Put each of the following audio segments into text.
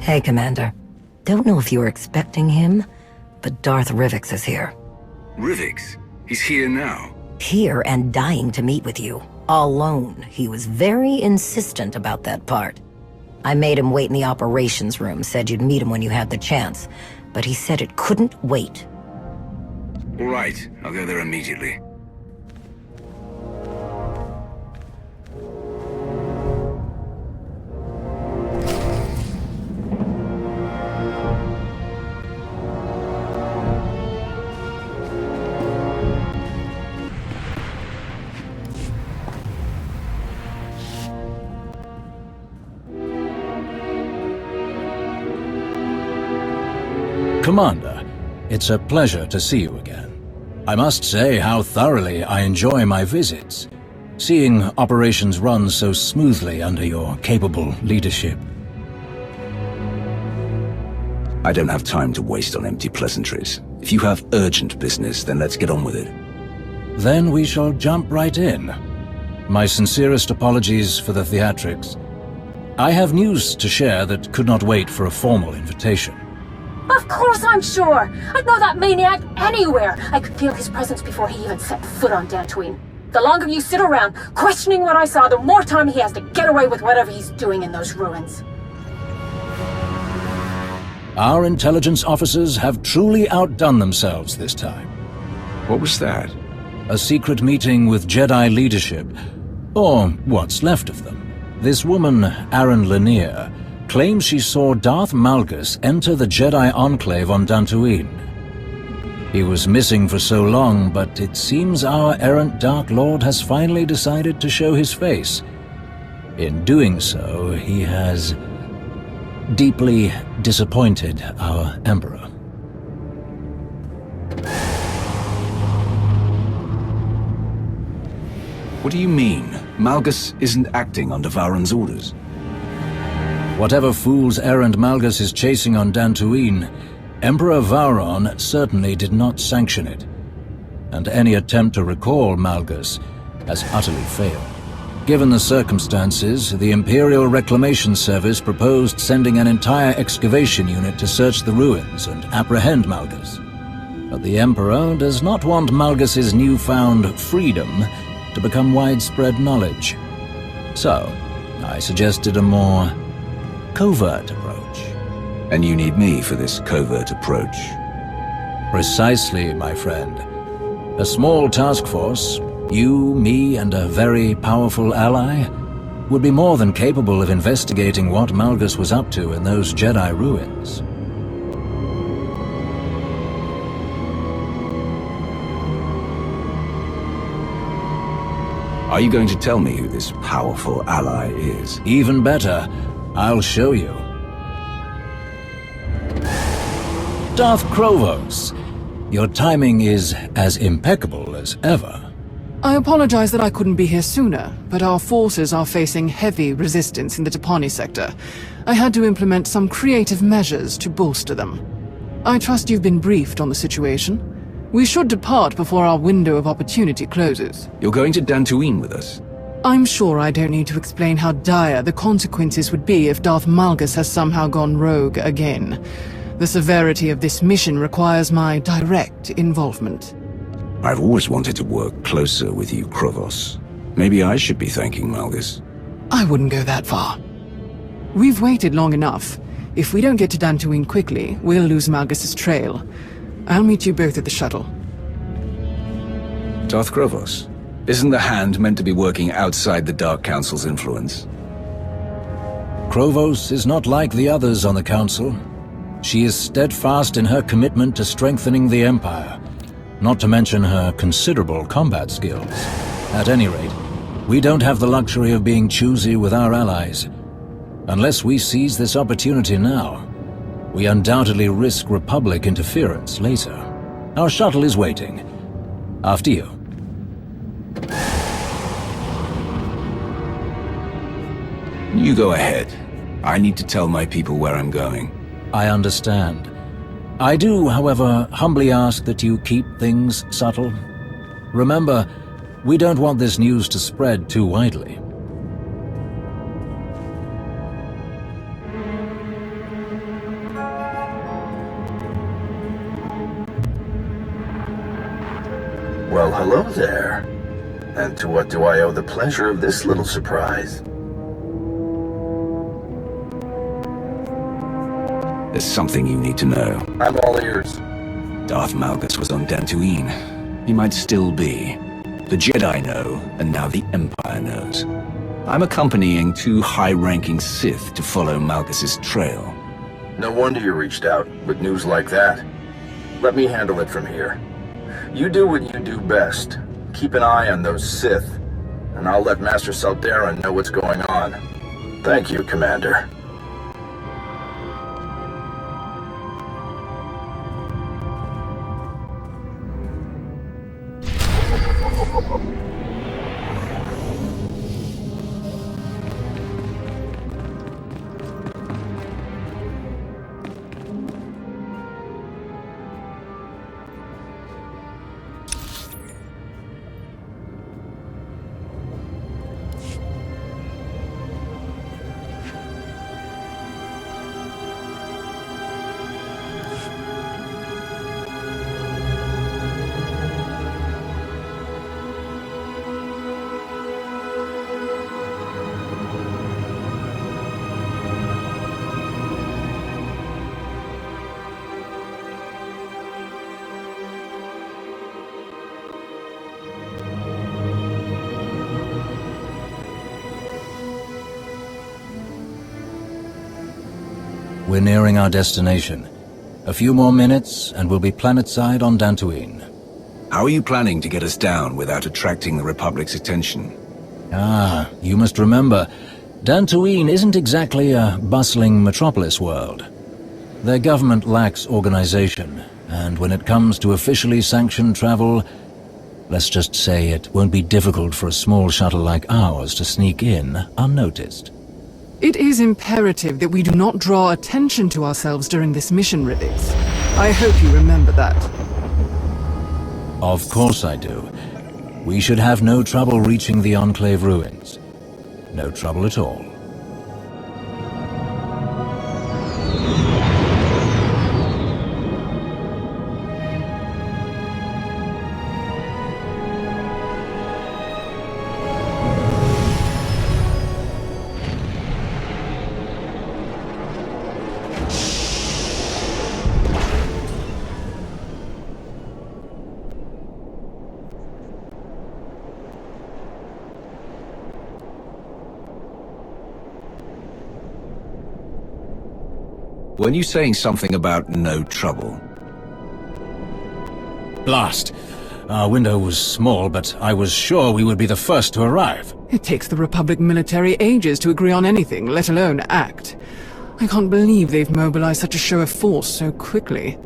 Hey, Commander. Don't know if you were expecting him, but Darth Rivix is here. Rivix? He's here now? Here and dying to meet with you. Alone. He was very insistent about that part. I made him wait in the operations room, said you'd meet him when you had the chance, but he said it couldn't wait. All right, I'll go there immediately. Commander, it's a pleasure to see you again. I must say how thoroughly I enjoy my visits, seeing operations run so smoothly under your capable leadership. I don't have time to waste on empty pleasantries. If you have urgent business, then let's get on with it. Then we shall jump right in. My sincerest apologies for the theatrics. I have news to share that could not wait for a formal invitation. Of course I'm sure! I'd know that maniac anywhere! I could feel his presence before he even set foot on Dantooine. The longer you sit around, questioning what I saw, the more time he has to get away with whatever he's doing in those ruins. Our intelligence officers have truly outdone themselves this time. What was that? A secret meeting with Jedi leadership, or what's left of them. This woman, Aaron Lanier, claims she saw Darth Malgus enter the Jedi Enclave on Dantooine. He was missing for so long, but it seems our errant Dark Lord has finally decided to show his face. In doing so, he has deeply disappointed our Emperor. What do you mean? Malgus isn't acting under Vowran's orders. Whatever fool's errand Malgus is chasing on Dantooine, Emperor Vowran certainly did not sanction it. And any attempt to recall Malgus has utterly failed. Given the circumstances, the Imperial Reclamation Service proposed sending an entire excavation unit to search the ruins and apprehend Malgus. But the Emperor does not want Malgus's newfound freedom to become widespread knowledge. So, I suggested a more covert approach. And you need me for this covert approach? Precisely, my friend. A small task force, you, me, and a very powerful ally, would be more than capable of investigating what Malgus was up to in those Jedi ruins. Are you going to tell me who this powerful ally is? Even better, I'll show you. Darth Krovos, your timing is as impeccable as ever. I apologize that I couldn't be here sooner, but our forces are facing heavy resistance in the Tapani sector. I had to implement some creative measures to bolster them. I trust you've been briefed on the situation. We should depart before our window of opportunity closes. You're going to Dantooine with us? I'm sure I don't need to explain how dire the consequences would be if Darth Malgus has somehow gone rogue again. The severity of this mission requires my direct involvement. I've always wanted to work closer with you, Krovos. Maybe I should be thanking Malgus. I wouldn't go that far. We've waited long enough. If we don't get to Dantooine quickly, we'll lose Malgus's trail. I'll meet you both at the shuttle. Darth Krovos, isn't the Hand meant to be working outside the Dark Council's influence? Krovos is not like the others on the Council. She is steadfast in her commitment to strengthening the Empire, not to mention her considerable combat skills. At any rate, we don't have the luxury of being choosy with our allies. Unless we seize this opportunity now, we undoubtedly risk Republic interference later. Our shuttle is waiting. After you. You go ahead. I need to tell my people where I'm going. I understand. I do, however, humbly ask that you keep things subtle. Remember, we don't want this news to spread too widely. Well, hello there. And to what do I owe the pleasure of this little surprise? There's something you need to know. I'm all ears. Darth Malgus was on Dantooine. He might still be. The Jedi know, and now the Empire knows. I'm accompanying 2 high-ranking Sith to follow Malgus's trail. No wonder you reached out with news like that. Let me handle it from here. You do what you do best. Keep an eye on those Sith, and I'll let Master Saldarin know what's going on. Thank you, Commander. We're nearing our destination. A few more minutes, and we'll be planetside on Dantooine. How are you planning to get us down without attracting the Republic's attention? Ah, you must remember, Dantooine isn't exactly a bustling metropolis world. Their government lacks organization, and when it comes to officially sanctioned travel, let's just say it won't be difficult for a small shuttle like ours to sneak in unnoticed. It is imperative that we do not draw attention to ourselves during this mission, Riddix. I hope you remember that. Of course I do. We should have no trouble reaching the Enclave ruins. No trouble at all. Weren't you saying something about no trouble? Blast! Our window was small, but I was sure we would be the first to arrive. It takes the Republic military ages to agree on anything, let alone act. I can't believe they've mobilized such a show of force so quickly.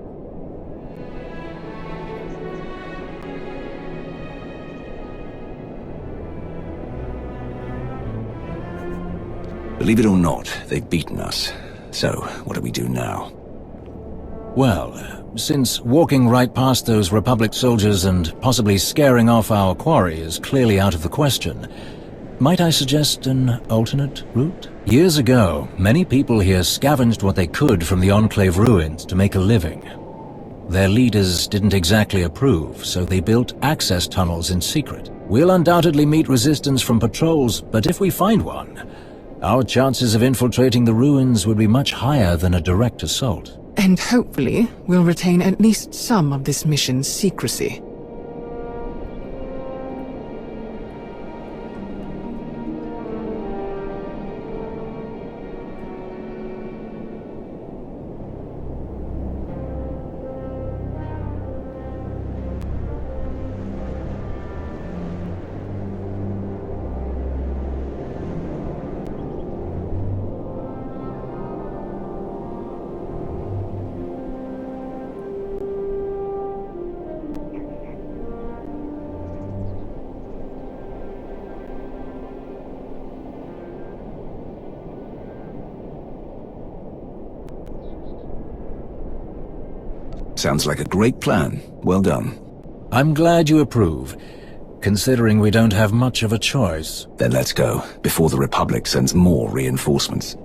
Believe it or not, they've beaten us. So, what do we do now? Well, since walking right past those Republic soldiers and possibly scaring off our quarry is clearly out of the question, might I suggest an alternate route? Years ago, many people here scavenged what they could from the Enclave ruins to make a living. Their leaders didn't exactly approve, so they built access tunnels in secret. We'll undoubtedly meet resistance from patrols, but if we find one, our chances of infiltrating the ruins would be much higher than a direct assault. And hopefully, we'll retain at least some of this mission's secrecy. Sounds like a great plan. Well done. I'm glad you approve, considering we don't have much of a choice. Then let's go, before the Republic sends more reinforcements.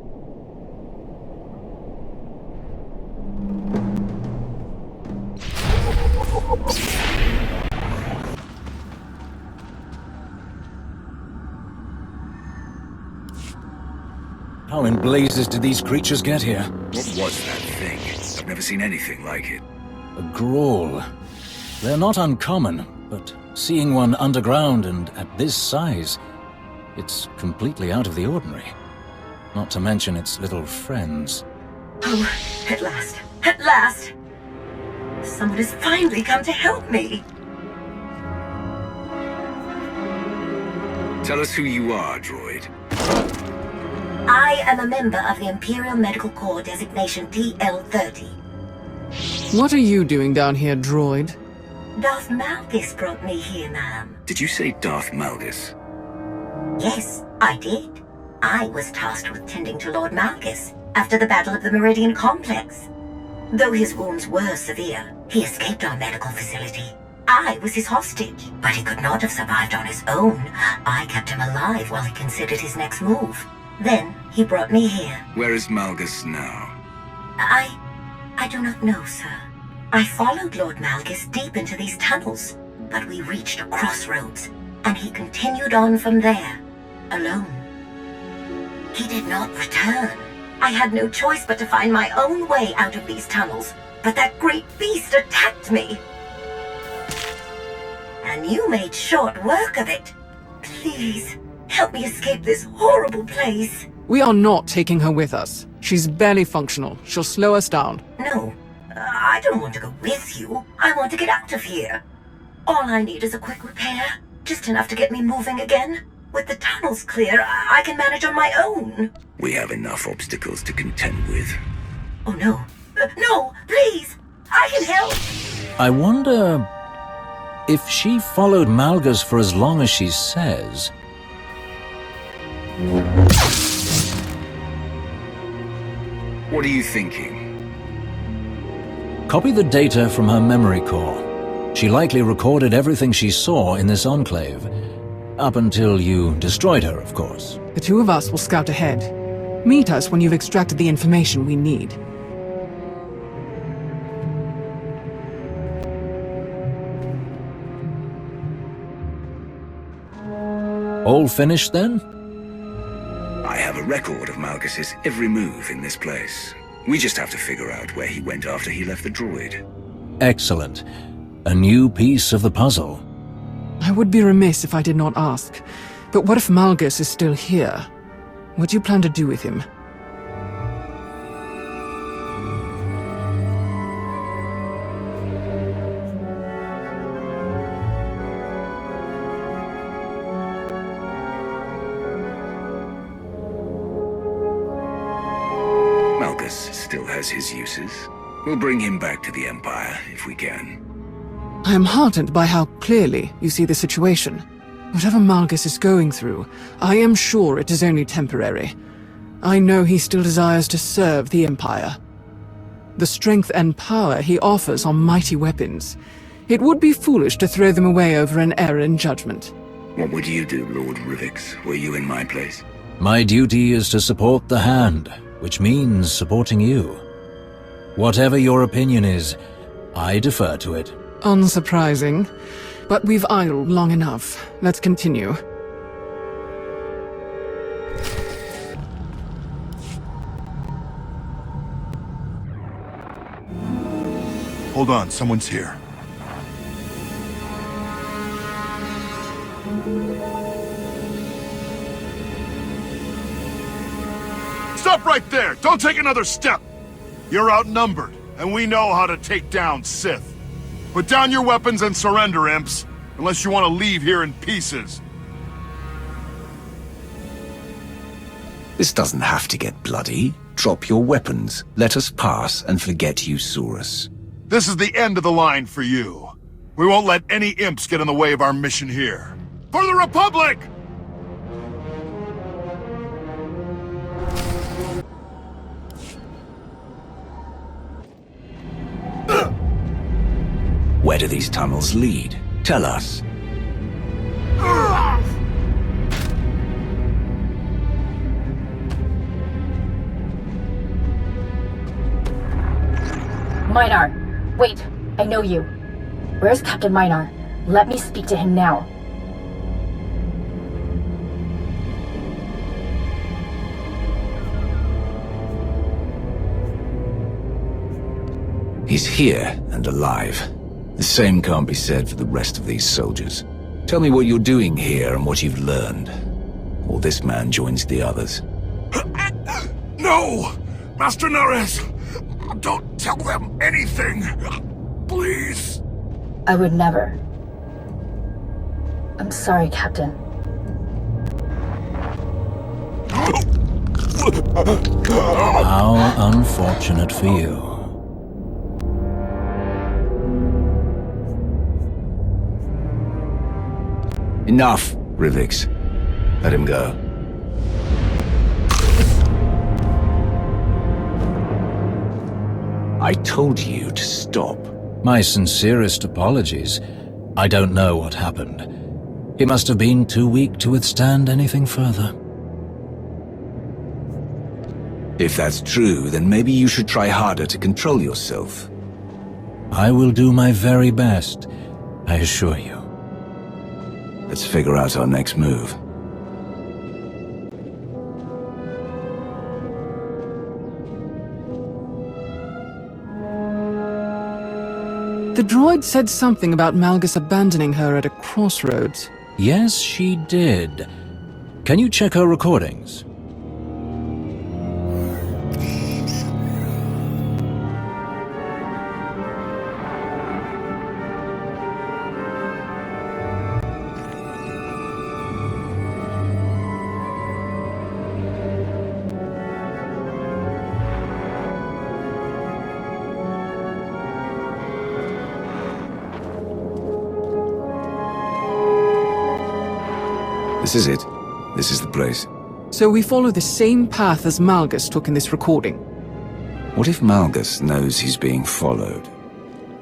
How in blazes did these creatures get here? What was that thing? I've never seen anything like it. A Grawl. They're not uncommon, but seeing one underground and at this size, it's completely out of the ordinary. Not to mention its little friends. Oh, at last. At last! Someone has finally come to help me. Tell us who you are, droid. I am a member of the Imperial Medical Corps designation TL-30. What are you doing down here, droid? Darth Malgus brought me here, ma'am. Did you say Darth Malgus? Yes, I did. I was tasked with tending to Lord Malgus after the Battle of the Meridian Complex. Though his wounds were severe, he escaped our medical facility. I was his hostage, but he could not have survived on his own. I kept him alive while he considered his next move. Then he brought me here. Where is Malgus now? I do not know, sir. I followed Lord Malgus deep into these tunnels, but we reached a crossroads, and he continued on from there, alone. He did not return. I had no choice but to find my own way out of these tunnels, but that great beast attacked me. And you made short work of it. Please, help me escape this horrible place. We are not taking her with us. She's barely functional. She'll slow us down. No, I don't want to go with you. I want to get out of here. All I need is a quick repair, just enough to get me moving again. With the tunnels clear, I can manage on my own. We have enough obstacles to contend with. Oh no. No, please! I can help! I wonder if she followed Malgus for as long as she says. What are you thinking? Copy the data from her memory core. She likely recorded everything she saw in this enclave. Up until you destroyed her, of course. The two of us will scout ahead. Meet us when you've extracted the information we need. All finished then? I have a record of Malgus's every move in this place. We just have to figure out where he went after he left the droid. Excellent. A new piece of the puzzle. I would be remiss if I did not ask. But what if Malgus is still here? What do you plan to do with him? Malgus still has his uses. We'll bring him back to the Empire if we can. I am heartened by how clearly you see the situation. Whatever Malgus is going through, I am sure it is only temporary. I know he still desires to serve the Empire. The strength and power he offers are mighty weapons. It would be foolish to throw them away over an error in judgment. What would you do, Lord Rivix, were you in my place? My duty is to support the Hand, which means supporting you. Whatever your opinion is, I defer to it. Unsurprising. But we've idled long enough. Let's continue. Hold on, someone's here. Stop right there! Don't take another step! You're outnumbered, and we know how to take down Sith. Put down your weapons and surrender, imps, unless you want to leave here in pieces. This doesn't have to get bloody. Drop your weapons, let us pass, and forget you saw us. This is the end of the line for you. We won't let any imps get in the way of our mission here. For the Republic! Where do these tunnels lead? Tell us. Minar, wait, I know you. Where's Captain Minar? Let me speak to him now. He's here and alive. The same can't be said for the rest of these soldiers. Tell me what you're doing here and what you've learned. Or this man joins the others. No! Master Nares! Don't tell them anything! Please! I would never. I'm sorry, Captain. How unfortunate for you. Enough, Rivix. Let him go. I told you to stop. My sincerest apologies. I don't know what happened. He must have been too weak to withstand anything further. If that's true, then maybe you should try harder to control yourself. I will do my very best, I assure you. Let's figure out our next move. The droid said something about Malgus abandoning her at a crossroads. Yes, she did. Can you check her recordings? This is it. This is the place. So we follow the same path as Malgus took in this recording. What if Malgus knows he's being followed?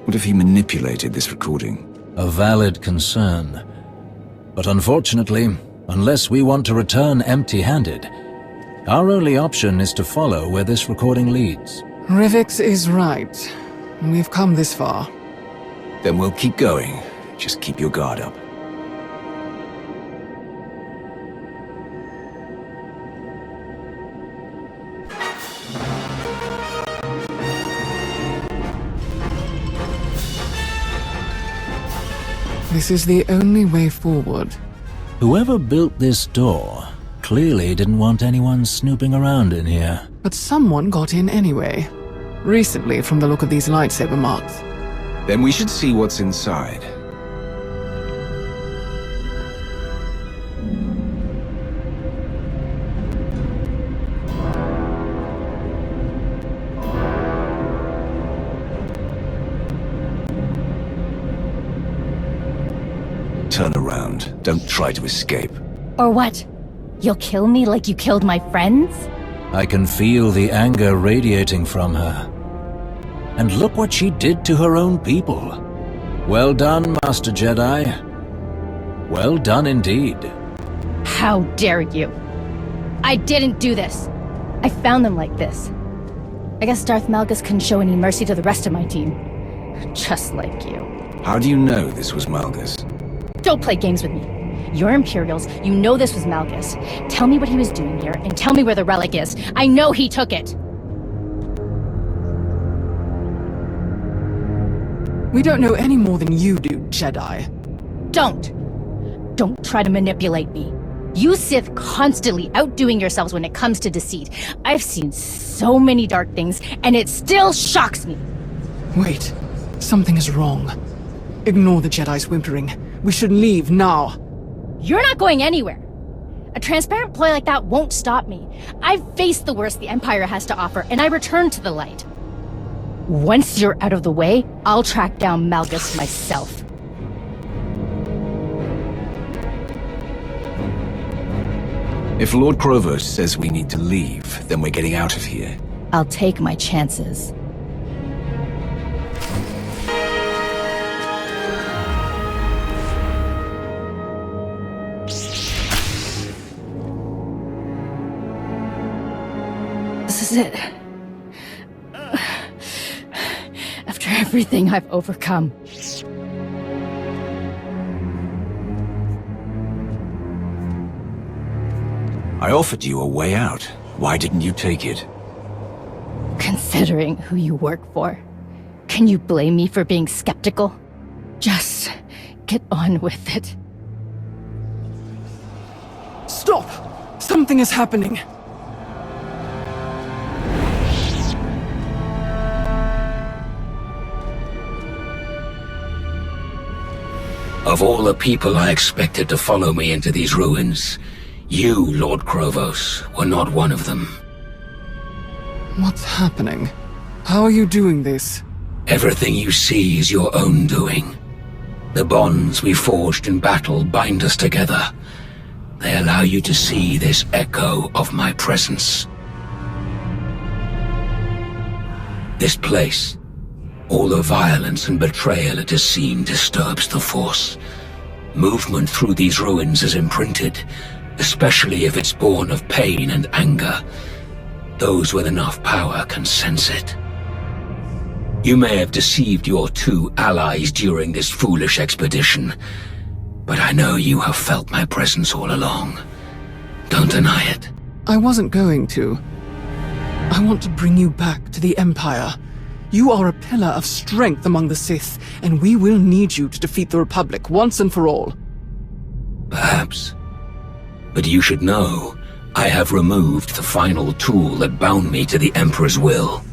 What if he manipulated this recording? A valid concern. But unfortunately, unless we want to return empty-handed, our only option is to follow where this recording leads. Rivix is right. We've come this far. Then we'll keep going. Just keep your guard up. This is the only way forward. Whoever built this door clearly didn't want anyone snooping around in here. But someone got in anyway. Recently, from the look of these lightsaber marks. Then we should see what's inside. Turn around. Don't try to escape. Or what? You'll kill me like you killed my friends? I can feel the anger radiating from her. And look what she did to her own people. Well done, Master Jedi. Well done indeed. How dare you? I didn't do this. I found them like this. I guess Darth Malgus couldn't show any mercy to the rest of my team. Just like you. How do you know this was Malgus? Don't play games with me. You're Imperials, you know this was Malgus. Tell me what he was doing here, and tell me where the relic is. I know he took it! We don't know any more than you do, Jedi. Don't try to manipulate me. You Sith constantly outdoing yourselves when it comes to deceit. I've seen so many dark things, and it still shocks me. Wait, something is wrong. Ignore the Jedi's whimpering. We should leave now. You're not going anywhere. A transparent ploy like that won't stop me. I've faced the worst the Empire has to offer, and I return to the light. Once you're out of the way, I'll track down Malgus myself. If Lord Provost says we need to leave, then we're getting out of here. I'll take my chances. This is it. After everything I've overcome. I offered you a way out. Why didn't you take it? Considering who you work for. can you blame me for being skeptical? Just get on with it. Stop! Something is happening. Of all the people I expected to follow me into these ruins, you, Lord Krovos, were not one of them. What's happening? How are you doing this? Everything you see is your own doing. The bonds we forged in battle bind us together. They allow you to see this echo of my presence. This place, all the violence and betrayal it has seen disturbs the Force. Movement through these ruins is imprinted, especially if it's born of pain and anger. Those with enough power can sense it. You may have deceived your two allies during this foolish expedition, but I know you have felt my presence all along. Don't deny it. I wasn't going to. I want to bring you back to the Empire. You are a pillar of strength among the Sith, and we will need you to defeat the Republic once and for all. Perhaps. But you should know, I have removed the final tool that bound me to the Emperor's will.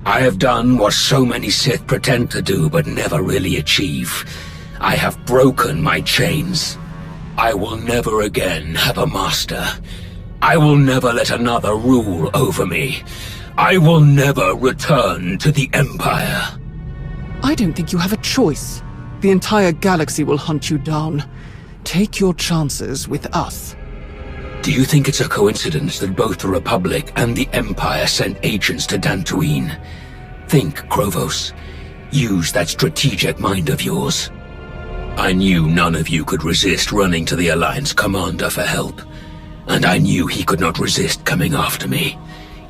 I have done what so many Sith pretend to do but never really achieve. I have broken my chains. I will never again have a master. I will never let another rule over me. I will never return to the Empire. I don't think you have a choice. The entire galaxy will hunt you down. Take your chances with us. Do you think it's a coincidence that both the Republic and the Empire sent agents to Dantooine? Think, Krovos. Use that strategic mind of yours. I knew none of you could resist running to the Alliance commander for help. And I knew he could not resist coming after me,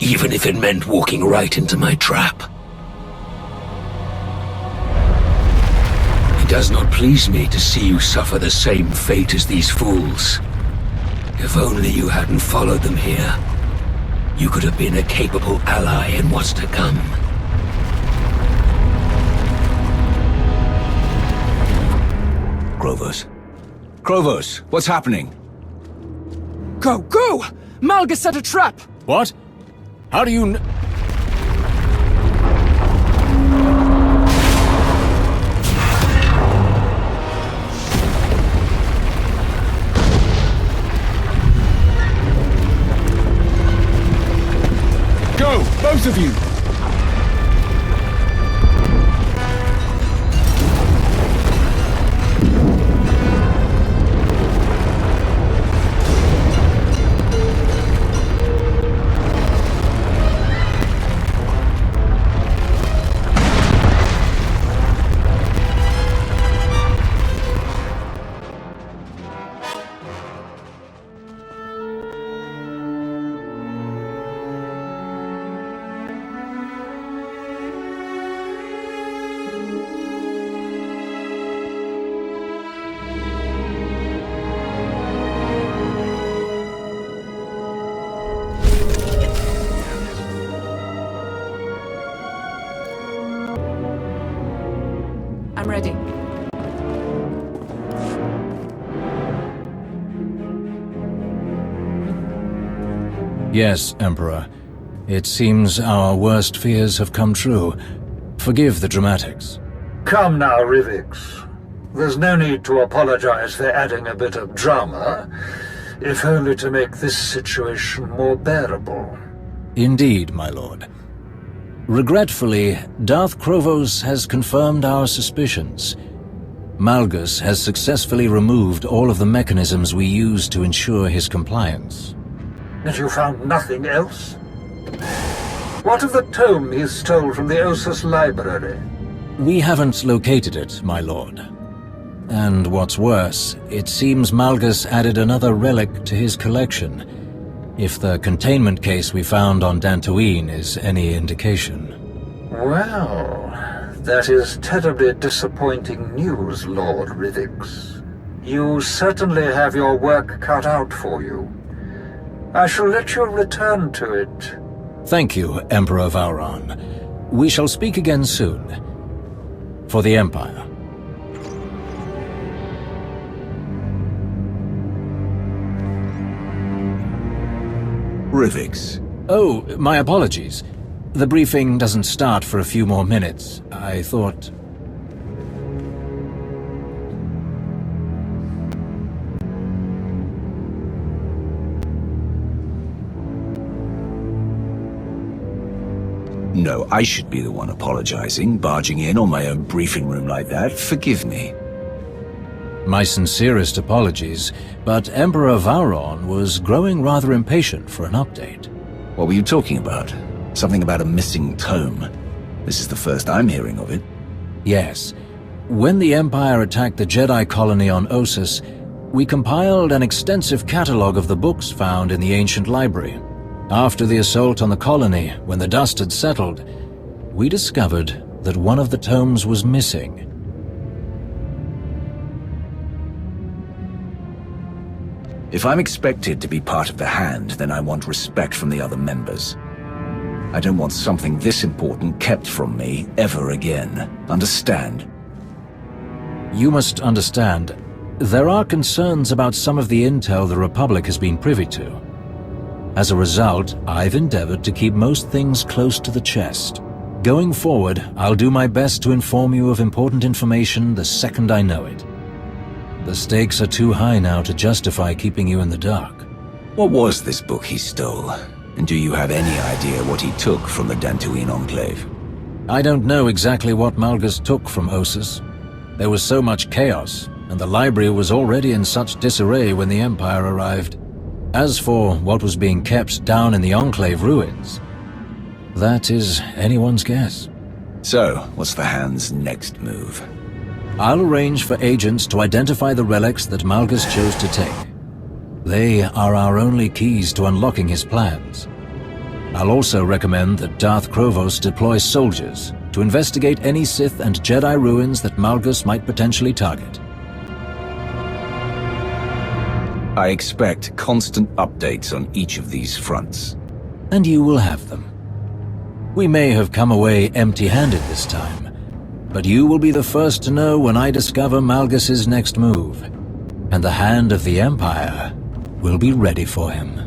even if it meant walking right into my trap. It does not please me to see you suffer the same fate as these fools. If only you hadn't followed them here, you could have been a capable ally in what's to come. Krovos. Krovos, what's happening? Go, go! Malgus set a trap! What? How do you Go, both of you! I'm ready. Yes, Emperor. It seems our worst fears have come true. Forgive the dramatics. Come now, Rivix. There's no need to apologize for adding a bit of drama, if only to make this situation more bearable. Indeed, my lord. Regretfully, Darth Krovos has confirmed our suspicions. Malgus has successfully removed all of the mechanisms we use to ensure his compliance. And you found nothing else? What of the tome he stole from the Ossus library? We haven't located it, my lord. And what's worse, it seems Malgus added another relic to his collection, if the containment case we found on Dantooine is any indication. Well, that is terribly disappointing news, Lord Rivix. You certainly have your work cut out for you. I shall let you return to it. Thank you, Emperor Vauron. We shall speak again soon. for the Empire. Rivix. Oh, my apologies. The briefing doesn't start for a few more minutes. I thought... No, I should be the one apologizing, barging in on my own briefing room like that. Forgive me. My sincerest apologies, but Emperor Vauron was growing rather impatient for an update. What were you talking about? Something about a missing tome. This is the first I'm hearing of it. Yes. When the Empire attacked the Jedi colony on Ossus, we compiled an extensive catalogue of the books found in the ancient library. After the assault on the colony, when the dust had settled, we discovered that one of the tomes was missing. If I'm expected to be part of the Hand, then I want respect from the other members. I don't want something this important kept from me ever again. Understand? You must understand, there are concerns about some of the intel the Republic has been privy to. As a result, I've endeavored to keep most things close to the chest. Going forward, I'll do my best to inform you of important information the second I know it. The stakes are too high now to justify keeping you in the dark. What was this book he stole? And do you have any idea what he took from the Dantooine Enclave? I don't know exactly what Malgus took from Ossus. There was so much chaos, and the library was already in such disarray when the Empire arrived. As for what was being kept down in the Enclave ruins, that is anyone's guess. So, what's the Hand's next move? I'll arrange for agents to identify the relics that Malgus chose to take. They are our only keys to unlocking his plans. I'll also recommend that Darth Krovos deploy soldiers to investigate any Sith and Jedi ruins that Malgus might potentially target. I expect constant updates on each of these fronts. And you will have them. We may have come away empty-handed this time, but you will be the first to know when I discover Malgus's next move, and the Hand of the Empire will be ready for him.